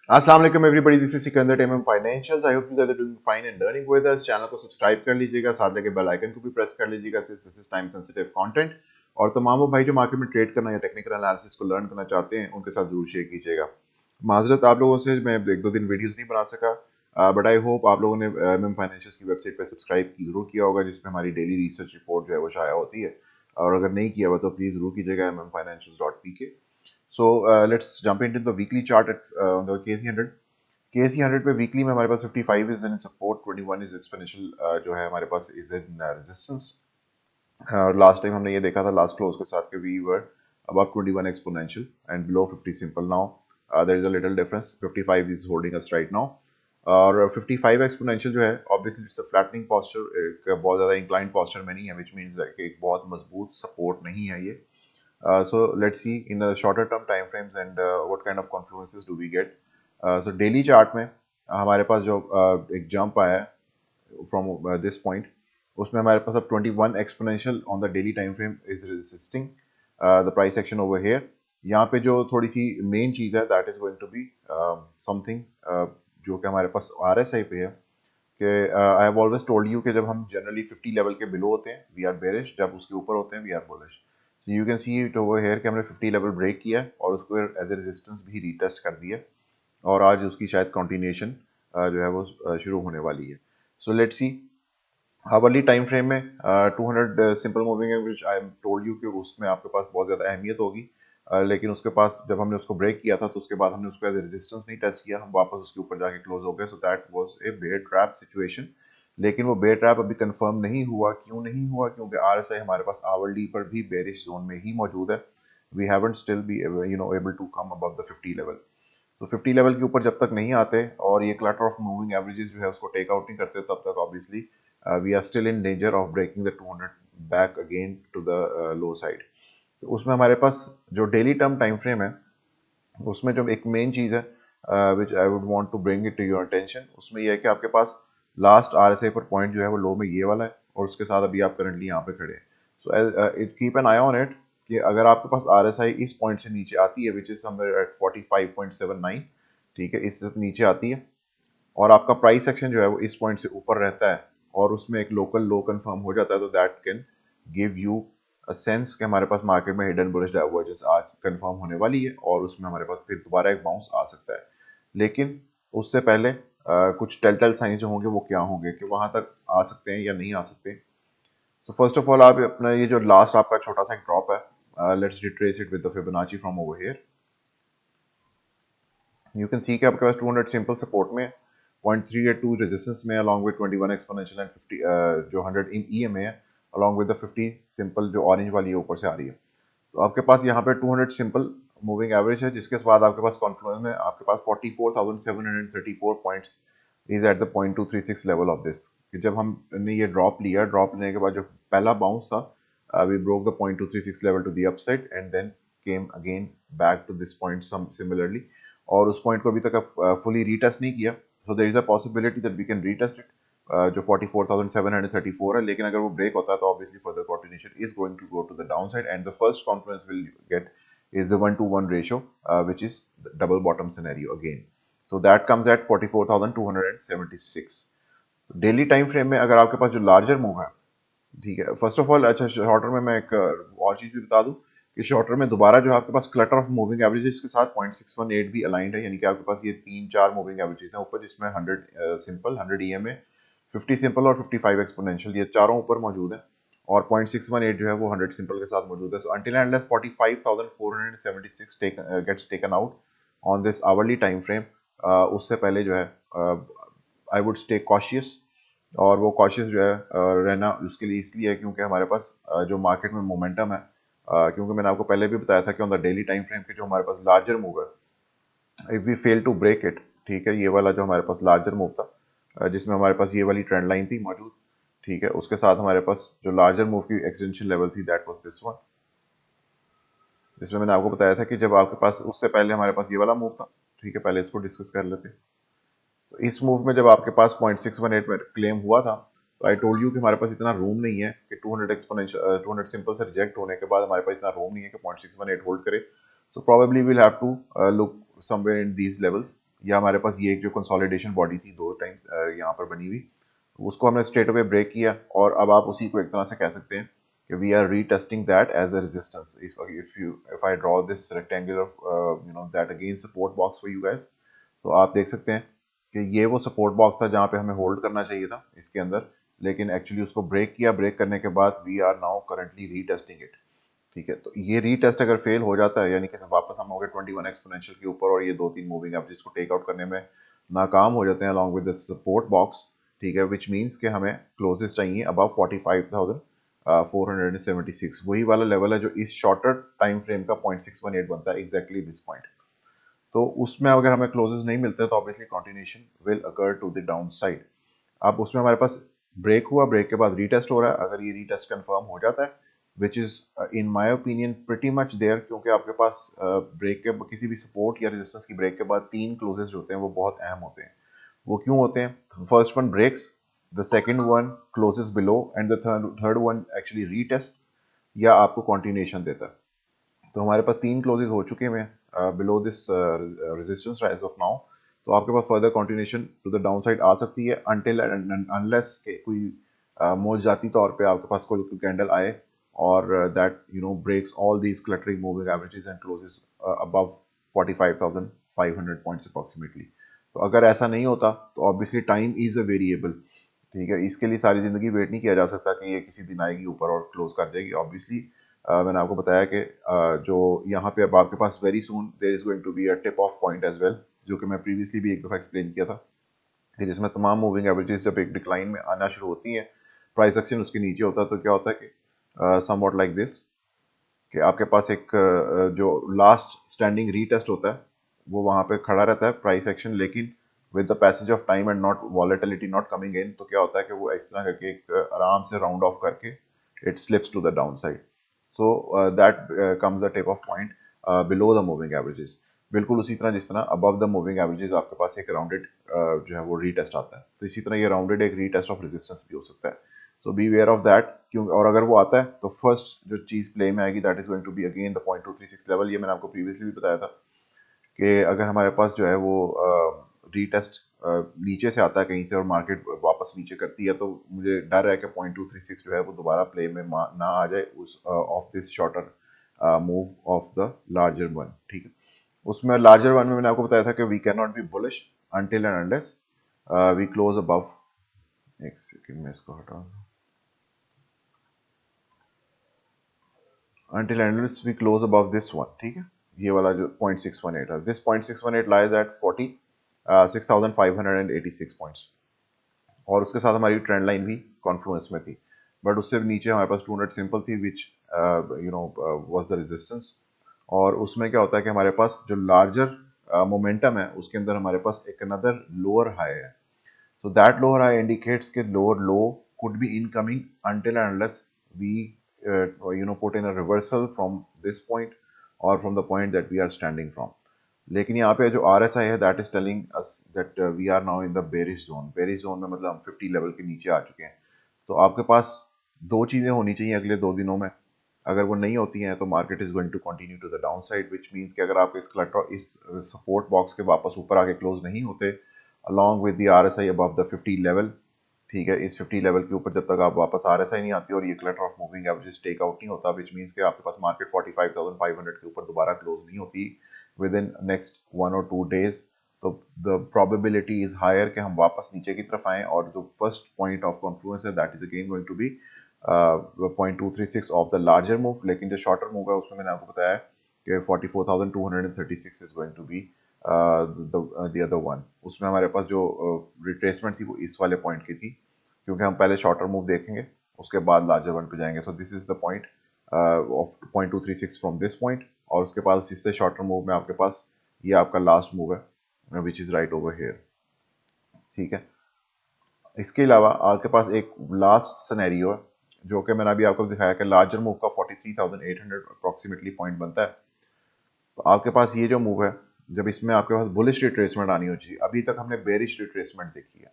अस्सलाम वालेकुम everybody, this is Sikandar team financial. I hope you guys are doing fine and learning with us. Channel को subscribe कर लीजिएगा, साथ लगे बेल आइकन को भी प्रेस कर लीजिएगा since this is time sensitive content. और तमाम वो भाई जो मार्केट में ट्रेड करना या टेक्निकल एनालिसिस को लर्न करना चाहते हैं उनके साथ जरूर शेयर कीजिएगा। माजरत आप लोगों से, मैं एक दो दिन वीडियोस नहीं बना सका, बट आई होप आप लोगों ने एमएम फाइनेंशियल की वेबसाइट पर सब्सक्राइब जरूर किया होगा, जिसमें हमारी डेली रिसर्च रिपोर्ट जो है वो शाया होती है। और अगर नहीं किया हुआ तो प्लीज जरूर कीजिएगा mmfinancials.pk। So let's jump into the weekly chart at on the KC 100। KC 100 पे वीकली में हमारे पास 55 is in support, 21 is exponential जो है हमारे पास इज इन रेजिस्टेंस। और लास्ट टाइम हमने ये देखा था लास्ट क्लोज के साथ कि we were above 21 exponential and below 50 simple now। There is a little difference, 55 is holding us right now। और 55 exponential जो है obviously it's a flattening posture, एक बहुत ज़्यादा inclined posture में नहीं है, which means कि एक बहुत मजबूत support नहीं है ये। So let's see in the shorter term time frames and what kind of confluences do we get। So daily chart में हमारे पास जो एक जंप आया है फ्रॉम दिस पॉइंट, उसमें हमारे पास अब 21 exponential on the daily time frame is resisting the price action over here. यहाँ पे जो थोड़ी सी मेन चीज़ है that is going to be something जो कि हमारे पास RSI पे है कि I have always told you कि जब हम जनरली 50 लेवल के बिलो होते हैं वी आर बेरिश, जब उसके ऊपर होते हैं we are bullish. So you can see it over here कि हमने 50 लेवल ब्रेक किया और उसको एज ए रेजिस्टेंस भी रीटेस्ट कर दिया और आज उसकी शायद कंटिन्यूएशन जो है वो शुरू होने वाली है। So let's see hourly time frame में 200 simple moving average, I am told you कि उसमें आपके पास बहुत ज़्यादा अहमियत होगी। लेकिन उसके पास जब हमने उसको ब्रेक किया था तो उसके बाद हमने उसको एज रेजिस्टेंस नहीं टेस्ट किया, हम वापस उसके ऊपर जाके क्लोज हो गए। So that was a bear trap situation. लेकिन वो बेयर ट्रैप अभी कंफर्म नहीं हुआ। क्यों नहीं हुआ? क्योंकि RSI हमारे पास आवर्ली पर भी बेरिश जोन में ही मौजूद है। We haven't still be able to come above the 50 level. So 50 level के ऊपर जब तक नहीं आते और ये क्लटर ऑफ मूविंग एवरेजेस जो है उसको टेक आउट नहीं करते, तब तक obviously we are still in danger of breaking the 200 back again to the low side. तो उसमें हमारे पास जो डेली टर्म टाइम फ्रेम है उसमें जो एक मेन चीज़ है which I would want to bring it to your attention, उसमें यह है कि आपके पास लास्ट RSI पर पॉइंट जो है वो लो में ये वाला है और उसके साथ अभी आप करंटली यहाँ पे खड़े हैं। So it keep an I on it कि अगर आपके पास RSI इस पॉइंट से नीचे आती है विच इज समवेयर एट 45.79, ठीक है, इससे नीचे आती है और आपका प्राइस एक्शन जो है वो इस पॉइंट से ऊपर रहता है और उसमें एक लोकल लो कंफर्म हो जाता है, तो that can give you a sense कि हमारे पास मार्केट में हिडन बुलिश डाइवर्जेंस आज कंफर्म होने वाली है और उसमें हमारे पास फिर दोबारा एक बाउंस आ सकता है। लेकिन उससे पहले कुछ टेलटेल साइंस जो होंगे वो क्या होंगे कि वहां तक आ सकते हैं या नहीं आ सकते। सो फर्स्ट ऑफ ऑल आप अपना ये जो लास्ट आपका छोटा सा एक ड्रॉप है, let's retrace it with the Fibonacci from over here. You can सी कि आपके पास 200 सिंपल सपोर्ट में, 0.382 रेजिस्टेंस में, अलॉन्ग विद 21 एक्सपोनेंशियल एंड 50 जो 100 EMA है, अलॉन्ग विद द 50 सिंपल जो ऑरेंज वाली ऊपर से आ रही है। तो आपके पास यहाँ पे 200 सिंपल मूविंग एवरेज है, जिसके बाद आपके पास कॉन्फ्लुएंस में आपके पास 44,734 points is at the 0.236 level of this. कि जब हमने ये ड्रॉप लिया, ड्रॉप लेने के बाद जो पहला बाउंस था, we broke the 0.236 level to the upside and then came again back to this point some similarly. और उस पॉइंट को अभी तक फुली रीटेस्ट नहीं किया। So there is a possibility that we can retest it जो 44,734 है। लेकिन अगर वो ब्रेक होता है तो obviously further continuation is going to go to the down side and the first confluence will get is the 1-to-1 ratio, which is the double bottom scenario again. So that comes at 44,276। Daily time frame में अगर आपके पास जो larger move है, ठीक है, first of all अच्छा shorter में मैं एक और चीज भी बता दूं कि शॉर्टर में दोबारा जो आपके पास क्लटर ऑफ मूविंग एवरेजेस के साथ 0.618 भी अलाइंड है, यानी कि आपके पास ये तीन चार मूविंग एवरेजेस हैं ऊपर, जिसमें 100 सिंपल, 100 EMA, 50 सिंपल और 55 एक्सपोनेंशियल, ये चारों ऊपर मौजूद है और 0.618 जो है वो 100 सिंपल के साथ मौजूद है। So until and unless 45,476 gets taken out on this hourly time frame, उससे पहले जो है आई वुड स्टे कॉशियस। और वो कॉशियस जो है रहना उसके लिए इसलिए है क्योंकि हमारे पास जो मार्केट में मोमेंटम है, क्योंकि मैंने आपको पहले भी बताया था कि on the daily time frame के जो हमारे पास लार्जर मूव है, if we fail to break it, ठीक है, ये वाला जो हमारे पास लार्जर मूव था, जिसमें हमारे पास ये वाली ट्रेंड लाइन थी मौजूद, ठीक है, उसके साथ हमारे पास जो लार्जर मूव की एक्सटेंशन लेवल थी दैट वाज दिस वन, जिसमें मैंने आपको बताया था कि जब आपके पास उससे पहले हमारे पास ये वाला मूव था, ठीक है, पहले इसको डिस्कस कर लेते हैं। तो इस मूव में जब आपके पास 0.618 में क्लेम हुआ था, तो आई टोल्ड यू कि हमारे पास इतना रूम नहीं है कि 200 एक्सपोनेंशियल 200 सिंपल से रिजेक्ट होने के बाद हमारे पास इतना रूम नहीं है कि 0.618 होल्ड करे। So probably will have to look somewhere in these levels या हमारे पास ये एक जो कंसोलिडेशन बॉडी थी 2 टाइम्स यहाँ पर बनी हुई, उसको हमने स्ट्रेट अवे ब्रेक किया, और अब आप उसी को एक तरह से कह सकते हैं कि we are retesting that as a resistance. If I draw this rectangular that again support box for you guys, तो आप देख सकते हैं कि ये वो सपोर्ट बॉक्स था जहाँ पे हमें होल्ड करना चाहिए था इसके अंदर, लेकिन एक्चुअली उसको ब्रेक किया। ब्रेक करने के बाद we are now currently retesting it. ठीक है, तो ये रीटेस्ट अगर फेल हो जाता है, यानी कि वापस हम हो गए 21 एक्सपोनेंशियल के ऊपर, और ये 2-3 मूविंग एवरेज को टेक आउट करने में नाकाम हो जाते हैं along with the support box, ठीक है, विच मीन्स कि हमें क्लोजेस चाहिए अबव 45,476। वही वाला लेवल है जो इस शॉर्टर टाइम फ्रेम का 0.618 बनता है, एग्जैक्टली दिस पॉइंट। तो उसमें अगर हमें क्लोजेस नहीं मिलते तो obviously continuation will occur to the down side. अब उसमें हमारे पास ब्रेक हुआ, ब्रेक के बाद रीटेस्ट हो रहा है। अगर ये रीटेस्ट कंफर्म हो जाता है, which is in my opinion pretty much there, क्योंकि आपके पास ब्रेक के किसी भी सपोर्ट या रेजिस्टेंस की ब्रेक के बाद 3 क्लोजेस जो होते हैं वो बहुत अहम होते हैं। वो क्यों होते हैं? First one breaks, the second one closes below, and the third one actually retests या आपको कंटिन्यूएशन देता है। तो हमारे पास 3 क्लोजेज हो चुके हैं below this resistance as of now. तो आपके पास further continuation to the down side आ सकती है अनटिल अनलेस के कोई मोजाती तौर पे आपके पास कोई कैंडल आए और that breaks all these cluttering moving averages and closes above 45,500 points approximately. तो अगर ऐसा नहीं होता तो obviously time is a variable. ठीक है, इसके लिए सारी ज़िंदगी वेट नहीं किया जा सकता कि ये किसी दिन आएगी ऊपर और क्लोज कर जाएगी। ऑब्वियसली मैंने आपको बताया कि जो यहाँ पे अब आपके पास very soon there is going to be a tip of point as well, जो कि मैं प्रीवियसली भी एक दफ़ा एक्सप्लेन किया था कि जिसमें तमाम मूविंग एवरेजेस जब एक डिक्लाइन में आना शुरू होती हैं, प्राइस एक्शन उसके नीचे होता है, तो क्या होता है कि समवॉट लाइक दिस, कि आपके पास एक जो लास्ट स्टैंडिंग रीटेस्ट होता है वो वहाँ पे खड़ा रहता है प्राइस एक्शन, लेकिन with the passage of time and not volatility not coming in, तो क्या होता है कि वो इस तरह करके एक आराम से राउंड ऑफ करके it slips to the down side. So that comes the tip of point below the moving averages. बिल्कुल उसी तरह जिस तरह अबव द मूविंग एवरेजेस आपके पास एक राउंडेड जो है वो रीटेस्ट आता है, तो इसी तरह ये राउंडेड एक रीटेस्ट ऑफ रेजिस्टेंस भी हो सकता है। सो बी वेयर ऑफ दैट, क्यों, और अगर वो आता है तो फर्स्ट जो चीज प्ले में आएगी that is going to be again the 0.236 level. ये मैंने आपको प्रीवियसली भी बताया था कि अगर हमारे पास जो है वो रीटेस्ट नीचे से आता है कहीं से और मार्केट वापस नीचे करती है, तो मुझे डर है कि 0.236 जो है वो दोबारा प्ले में ना आ जाए उस of this shorter move of the larger one. ठीक है, उसमें लार्जर वन में मैंने आपको बताया था कि we can not be bullish until and unless we close above, एक सेकंड में इसको हटा, until and unless we close above this one। ठीक है, ये वाला जो 0.618 है, this 0.618 lies at 46,586 पॉइंट्स, और उसके साथ हमारी ट्रेंड लाइन भी कॉन्फ्लुएंस में थी, बट उससे नीचे हमारे पास 200 सिंपल थी विच वाज द रेजिस्टेंस। और उसमें क्या होता है कि हमारे पास जो लार्जर मोमेंटम है उसके अंदर हमारे पास एक अनदर लोअर हाई है। So that lower high indicates कि lower low could be incoming until and unless we put in a reversal from this point or from the point that we are standing from। लेकिन यहाँ पे जो RSI है that is telling us that we are now in the bearish zone। bearish zone में मतलब हम 50 level के नीचे आ चुके हैं। तो आपके पास दो चीज़ें होनी चाहिए अगले 2 दिनों में। अगर वो नहीं होती हैं तो market is going to continue to the down side, which means कि अगर आप इस सपोर्ट बॉक्स के वापस ऊपर आके क्लोज नहीं होते along with the RSI above the 50 level, ठीक है, इस 50 लेवल के ऊपर जब तक आप वापस RSI नहीं आती और ये clutter of moving averages take out नहीं होता, विच मीन्स कि आपके पास मार्केट 45,500 के ऊपर दोबारा क्लोज नहीं होती within next 1 or 2 days, तो द प्रोबेबिलिटी इज हायर कि हम वापस नीचे की तरफ आएँ, और जो फर्स्ट पॉइंट ऑफ कॉन्फ्लुएंस है that is again going to be 0.236 of the larger move. लेकिन जो शॉर्टर मूव है उसमें मैंने आपको बताया कि 44,236 is going to be the other one. उसमें हमारे पास जो रिट्रेसमेंट थी वो इस वाले पॉइंट की थी, क्योंकि हम पहले शॉर्टर मूव देखेंगे उसके बाद लार्जर वन पे जाएंगे। So this is the point of 0.236 from this point, और उसके बाद इससे शॉर्टर मूव में आपके पास ये आपका लास्ट मूव है which is right over here. ठीक है, इसके अलावा आपके पास एक लास्ट सिनेरियो है जो कि मैंने अभी आपको दिखाया कि लार्जर मूव का 43,800 अप्रॉक्सीमेटली पॉइंट बनता है। तो आपके पास ये जो मूव है, जब इसमें आपके पास बुलिश रिट्रेसमेंट आनी हो चाहिए, अभी तक हमने बेरिश रिट्रेसमेंट देखी है।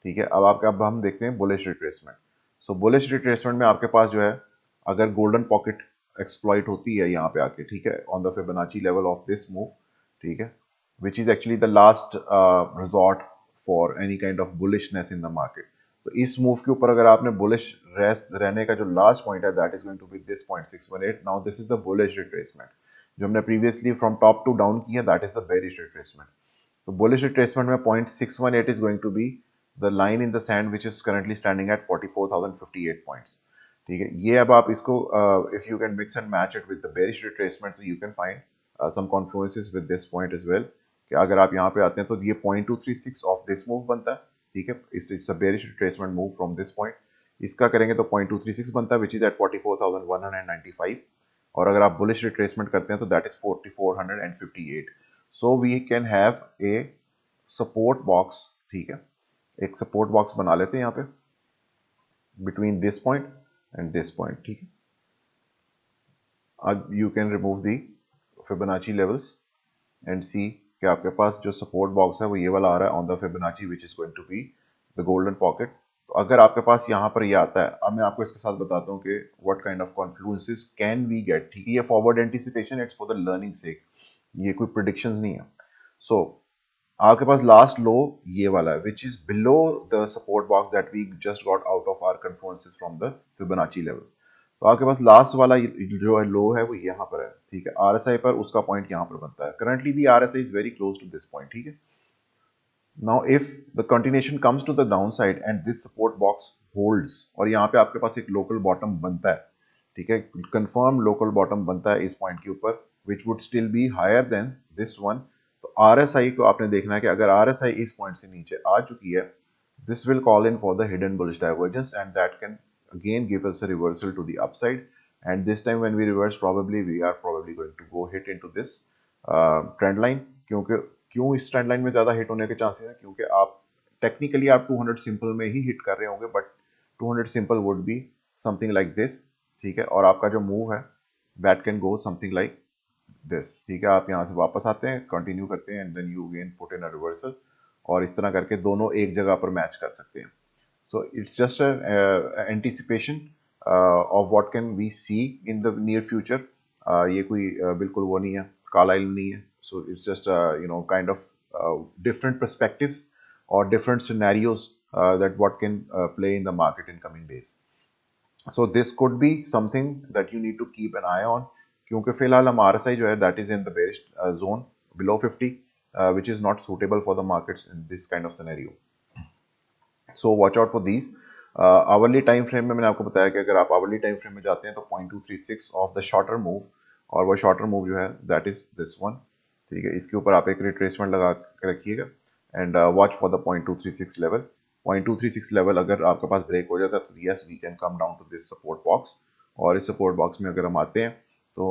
ठीक है, अब हम देखते हैं बुलिश रिट्रेसमेंट। सो बुलिश रिट्रेसमेंट में आपके पास जो है, अगर गोल्डन पॉकेट एक्सप्लॉइट होती है यहाँ पे आके, ठीक है, on the Fibonacci level of this move, ठीक है, which is actually the last resort for any kind of bullishness in the market. तो इस मूव के ऊपर अगर आपने बुलिश रहने का जो लास्ट पॉइंट है that is going to be this point 618. Now this is the bullish retracement जो हमने previously from top to down किया, that is the bearish retracement. तो बुलिश रिट्रेसमेंट में point 618 is going to be the line in the sand which is currently standing at 44,058 points. ठीक है, ये अब आप इसको if you can mix and match it with the bearish retracement you can find some confluences with this point as well. कि अगर आप यहाँ पे आते हैं तो ये 0.236 ऑफ दिस मूव बनता है. ठीक है, it's a bearish retracement move from this point. इसका करेंगे तो 0.236 बनता है विच इज एट 44,195. और अगर आप बुलिश रिट्रेसमेंट करते हैं तो that is 4458. So we can have a support box. ठीक है, एक सपोर्ट बॉक्स बना लेते हैं यहाँ पे between this point and this point. ठीक है, अब you can remove the Fibonacci levels and see कि आपके पास जो सपोर्ट बॉक्स है वो ये वाला आ रहा है on the Fibonacci which is going to be the golden pocket. तो अगर आपके पास यहाँ पर ये आता है, अब मैं आपको इसके साथ बताता हूँ कि what kind of confluences can we get. ठीक है, ये forward anticipation, it's for the learning sake, ये कोई प्रिडिक्शंस नहीं है. सो आपके पास लास्ट लो ये वाला है which is below the support box that we just got out of our confluences from the Fibonacci levels. तो आपके पास लास्ट वाला जो है लो है वो यहाँ पर है. ठीक है, आरएसआई पर उसका पॉइंट यहाँ पर बनता है. Currently the RSI is very close to this point. ठीक है, now if the continuation comes to the down side and this support box holds और यहाँ पे आपके पास एक लोकल बॉटम बनता है. ठीक है, कंफर्म लोकल बॉटम बनता है इस पॉइंट के ऊपर which would still be higher than this one. तो आरएसआई को आपने देखना है कि अगर आरएसआई इस पॉइंट से नीचे आ चुकी है, this will call in for the hidden bullish divergence and that can again give us a reversal to the upside. And this time when we reverse, probably we are probably going to go hit into this trend line. क्योंकि क्यों इस trend line में ज्यादा hit होने के chances हैं, क्योंकि आप टेक्निकली आप 200 सिंपल में ही हिट कर रहे होंगे, but 200 simple would be something like this. ठीक है, और आपका जो मूव है that can go something like this. ठीक है, आप यहाँ से वापस आते हैं, कंटिन्यू करते हैं and then you again put in a reversal और इस तरह करके दोनों एक जगह पर मैच कर सकते हैं. So it's just anticipation of what can we see in the near future. ये कोई बिल्कुल वो नहीं है, काला इल्म नहीं है. So it's just you know kind of different perspectives और different scenarios that what can play in the market in coming days. So this could be something that you need to keep an eye on. क्योंकि फिलहाल हम RSI जो है that is in the bearish zone below 50, which is not suitable for the markets in this kind of scenario. So watch out for these. Hourly time frame में मैंने आपको बताया कि अगर आप hourly time frame में जाते हैं तो 0.236 of the shorter move, और वो shorter move जो है that is this one. ठीक है, इसके ऊपर आप एक retracement लगा के रखिएगा and watch for the 0.236 level. 0.236 level अगर आपके पास ब्रेक हो जाता है तो yes we can come down to this support box. और इस सपोर्ट बॉक्स में अगर हम आते हैं तो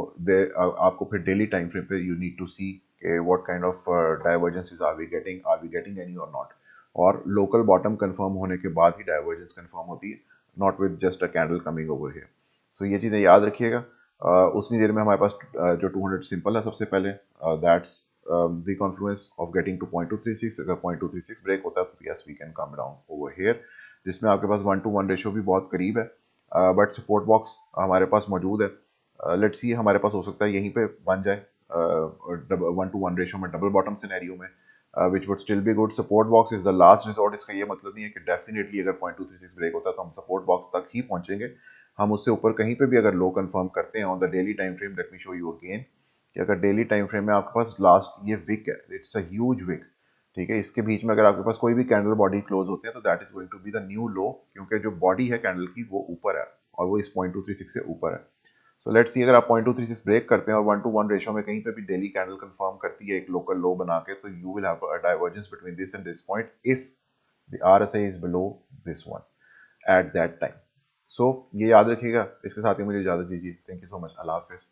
आपको फिर डेली टाइम फ्रेम पे you need to see what kind of divergences are we getting any or not. और लोकल बॉटम कंफर्म होने के बाद ही डाइवर्जेंस कंफर्म होती है, not with just a candle coming over here. So ये चीज़ें याद रखिएगा. उतनी देर में हमारे पास जो 200 सिंपल है सबसे पहले, that's the confluence of getting to 0.236. अगर 0.236 ब्रेक होता है तो yes we can come down over here, जिसमें आपके पास 1-to-1 रेशो भी बहुत करीब है, बट सपोर्ट बॉक्स हमारे पास मौजूद है. लेट्स सी हमारे पास हो सकता है यहीं पे बन जाए 1-to-1 रेशो में डबल बॉटम सिनेरियो में, which would still be good. Support box is the last resort. इसका ये मतलब नहीं है कि डेफिनेटली अगर 0.236 ब्रेक होता है तो हम सपोर्ट बॉक्स तक ही पहुंचेंगे. हम उससे ऊपर कहीं पे भी अगर लो कंफर्म करते हैं on the daily time frame, let me show you again कि अगर डेली टाइम फ्रेम में आपके पास लास्ट ये विक है, इट्स अ ह्यूज विक. ठीक है, इसके बीच में अगर आपके पास कोई भी कैंडल बॉडी क्लोज होते हैं तो that is going to be the new low, क्योंकि जो बॉडी है कैंडल की वो ऊपर है और वो इस 0.236 से ऊपर है. सो लेट्स सी अगर आप 0.236 ब्रेक करते हैं और 1-to-1 रेशो में कहीं पे भी डेली कैंडल कंफर्म करती है एक लोकल लो बना के, तो you will have a divergence between this and this point if the RSI is below this one at that time. So ये याद रखिएगा. इसके साथ ही मुझे इजाजत दीजिए. Thank you so much. अल्लाह हाफिज.